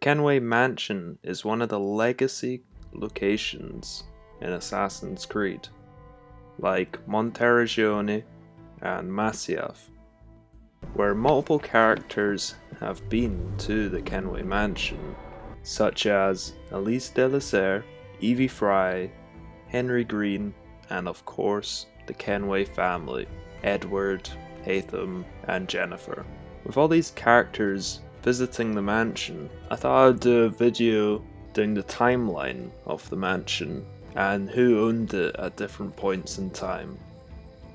Kenway Mansion is one of the legacy locations in Assassin's Creed, like Montreal and Masyaf, where multiple characters have been to the Kenway Mansion, such as Elise, Evie Fry, Henry Green, and of course the Kenway family, Edward, Haytham, and Jennifer. With all these characters visiting the mansion, I thought I'd do a video doing the timeline of the mansion and who owned it at different points in time.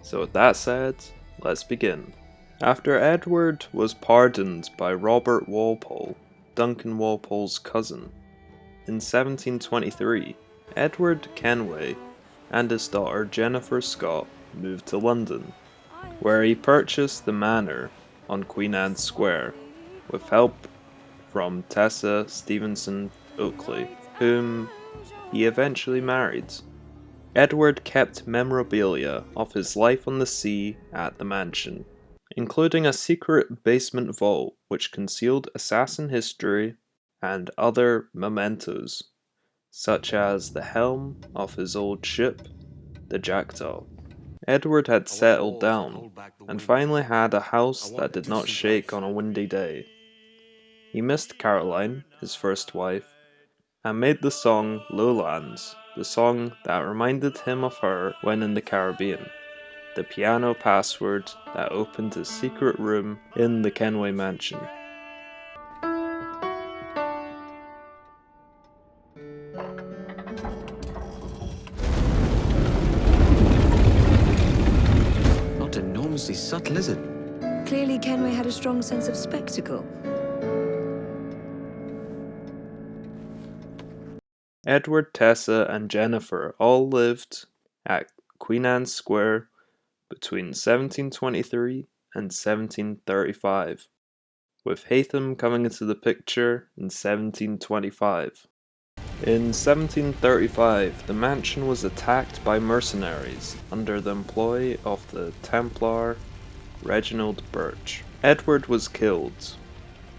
So with that said, let's begin. After Edward was pardoned by Robert Walpole, Duncan Walpole's cousin, in 1723, Edward Kenway and his daughter Jennifer Scott moved to London, where he purchased the manor on Queen Anne Square, with help from Tessa Stevenson Oakley, whom he eventually married. Edward kept memorabilia of his life on the sea at the mansion, including a secret basement vault which concealed assassin history and other mementos, such as the helm of his old ship, the Jackdaw. Edward had settled down and finally had a house that did not shake on a windy day. He missed Caroline, his first wife, and made the song Lowlands, the song that reminded him of her when in the Caribbean, the piano password that opened his secret room in the Kenway Mansion. Not enormously subtle, is it? Clearly Kenway had a strong sense of spectacle. Edward, Tessa, and Jennifer all lived at Queen Anne Square between 1723 and 1735, with Haytham coming into the picture in 1725. In 1735, the mansion was attacked by mercenaries under the employ of the Templar Reginald Birch. Edward was killed,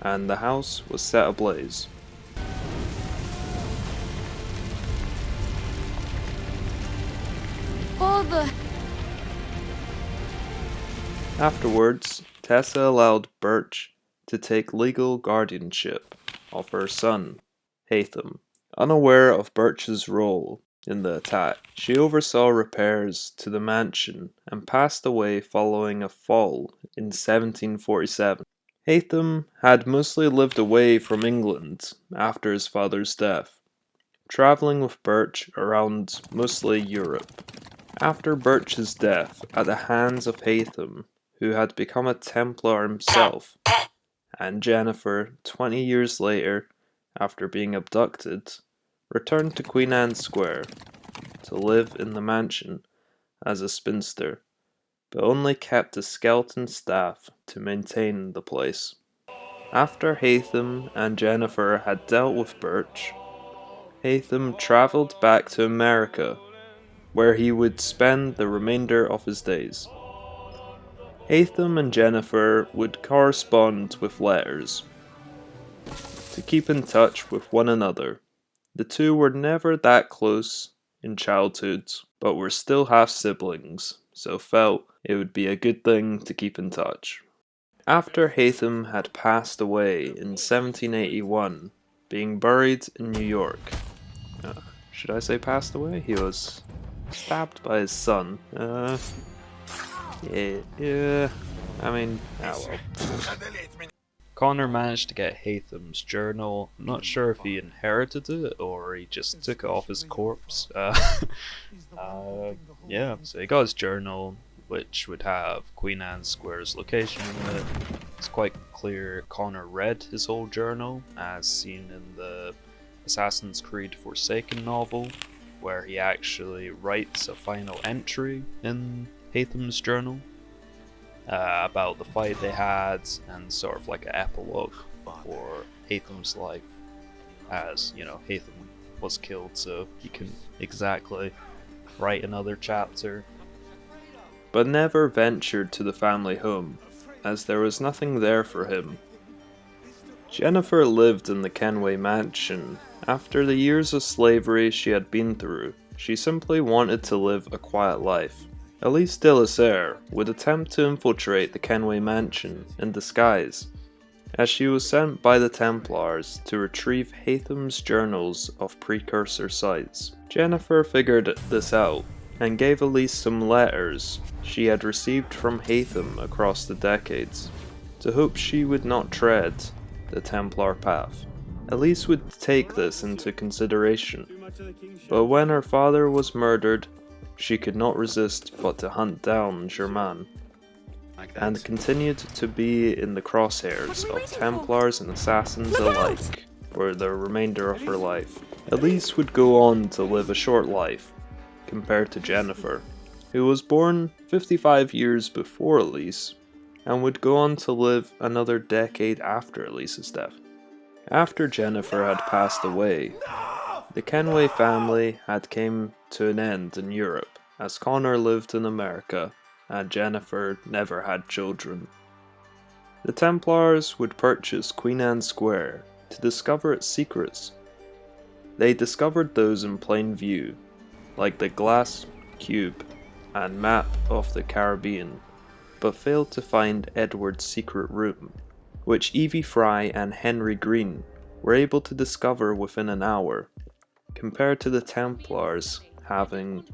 and the house was set ablaze. Father! Afterwards, Tessa allowed Birch to take legal guardianship of her son, Haytham. Unaware of Birch's role in the attack, she oversaw repairs to the mansion and passed away following a fall in 1747. Haytham had mostly lived away from England after his father's death, travelling with Birch around mostly Europe. After Birch's death at the hands of Haytham, who had become a Templar himself, and Jennifer, 20 years later, after being abducted, returned to Queen Anne Square to live in the mansion as a spinster, but only kept a skeleton staff to maintain the place. After Haytham and Jennifer had dealt with Birch, Haytham travelled back to America, where he would spend the remainder of his days. Haytham and Jennifer would correspond with letters to keep in touch with one another. The two were never that close in childhood, but were still half-siblings, so felt it would be a good thing to keep in touch. After Haytham had passed away in 1781, being buried in New York, should I say passed away? He was stabbed by his son. Yeah, I mean, well. Connor managed to get Haytham's journal. I'm not sure if he inherited it or he just took it off his corpse. Yeah, so he got his journal, which would have Queen Anne Square's location in it. It's quite clear Connor read his whole journal, as seen in the Assassin's Creed Forsaken novel, where he actually writes a final entry in Haytham's journal about the fight they had, and sort of like an epilogue for Haytham's life, as you know, Haytham was killed, so he couldn't exactly write another chapter. But never ventured to the family home, as there was nothing there for him. Jennifer lived in the Kenway Mansion. After the years of slavery she had been through, she simply wanted to live a quiet life. Elise would attempt to infiltrate the Kenway Mansion in disguise, as she was sent by the Templars to retrieve Haytham's journals of precursor sites. Jennifer figured this out and gave Elise some letters she had received from Haytham across the decades, to hope she would not tread the Templar path. Elise would take this into consideration, but when her father was murdered, she could not resist but to hunt down Germain, and continued to be in the crosshairs of Templars and Assassins alike for the remainder of her life. Elise would go on to live a short life, compared to Jennifer, who was born 55 years before Elise, and would go on to live another decade after Elise's death. After Jennifer had passed away, the Kenway family had come to an end in Europe, as Connor lived in America and Jennifer never had children. The Templars would purchase Queen Anne Square to discover its secrets. They discovered those in plain view, like the glass cube and map of the Caribbean, but failed to find Edward's secret room, which Evie Fry and Henry Green were able to discover within an hour, compared to the Templars having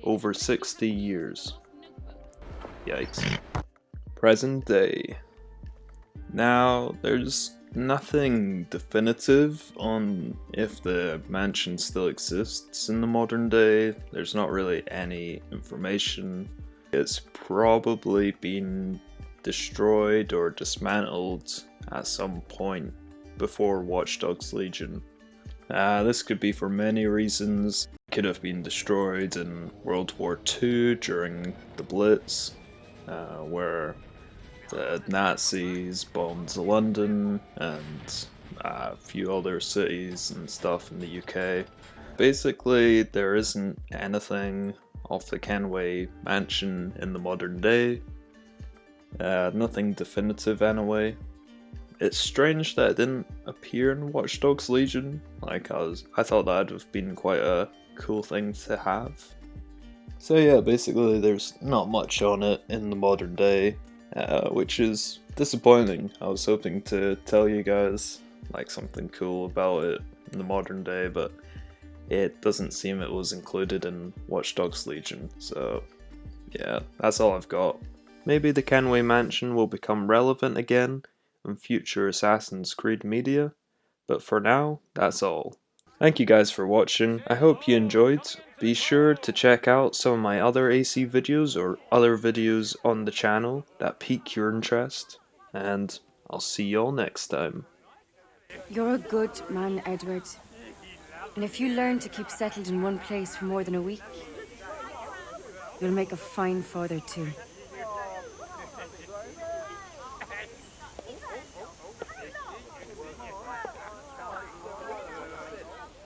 over 60 years. Yikes. Present day. Now, there's nothing definitive on if the mansion still exists in the modern day. There's not really any information. It's probably been destroyed or dismantled at some point before Watch Dogs Legion. This could be for many reasons. It could have been destroyed in World War II during the Blitz, where the Nazis bombed London and a few other cities and stuff in the UK. Basically, there isn't anything of the Kenway Mansion in the modern day. Nothing definitive anyway. It's strange that it didn't appear in Watch Dogs Legion. I thought that'd have been quite a cool thing to have. So yeah, basically there's not much on it in the modern day, which is disappointing. I was hoping to tell you guys like something cool about it in the modern day, but it doesn't seem it was included in Watch Dogs Legion, so yeah, that's all I've got. Maybe the Kenway Mansion will become relevant again in future Assassin's Creed media, but for now, that's all. Thank you guys for watching, I hope you enjoyed. Be sure to check out some of my other AC videos or other videos on the channel that pique your interest, and I'll see y'all next time. You're a good man, Edward. And if you learn to keep settled in one place for more than a week, you'll make a fine father too.